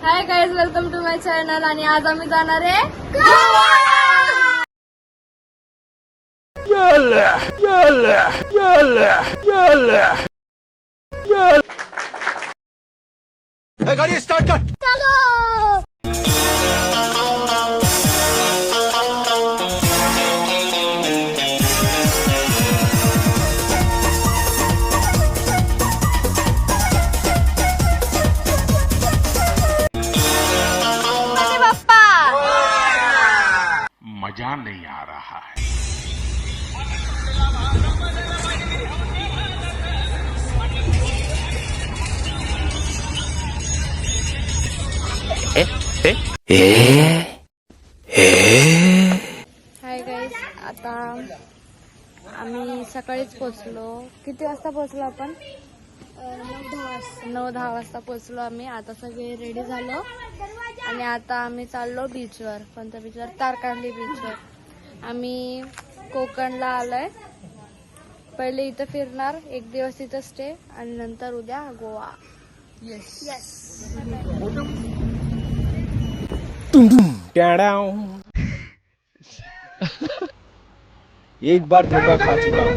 High guys, welcome to my channel. आणि आज आम्ही जाणार आहे गाड़ी स्टार्ट कर. बाप्पा. मजा नहीं आ रहा है. हाय गाईज, आता आम्ही सकाळीच पोहोचलो. किती वाजता पोहोचलो आपण? 9-10 वाजता पोहोचलो आम्ही. आता सगळे रेडी झालो आणि आता आम्ही चाललो बीचवर. कोणत्या बीचवर? तारकर्ली बीचवर. आम्ही कोकणला आलोय. पहिले इथं फिरणार, एक दिवस इथं स्टे आणि नंतर उद्या गोवा. येस. एक बार धोखा खा चुका हूं.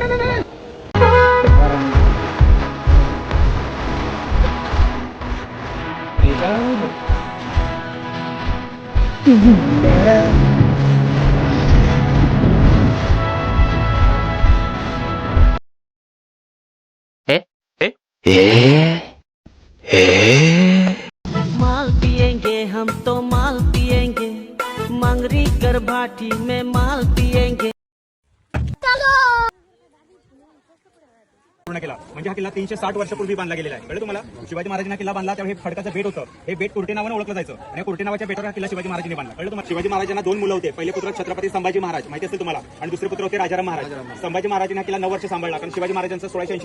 माल पिएंगे हम तो माल पिएंगे, मंगरी कर भाटी में माल पिएंगे. पूर्ण केला. म्हणजे हा किल्ला 360 वर्षापूर्वी बांधला गेलेला आहे. कळलं तुम्हाला? शिवाजी महाराजांनी किल्ला बांधला तेव्हा हे खडकाचं बेट होतं. हे बेट कुर्टे नावाने ओळखलं जायचं आणि कुर्टे नावाच्या बेटावर हा किल्ला शिवाजी महाराजांनी बांधला. कळलं तुम्हाला? शिवाजी महाराजांना 2 मुलं होते. पहिले पुत्र छत्रपती संभाजी महाराज, माहिती असेल तुम्हाला, आणि दुसरे पुत्र होते राजाराम महाराज. संभाजी महाराजांनी हा किल्ला 9 वर्ष सांभाळला, कारण शिवाजी महाराजांचा 1680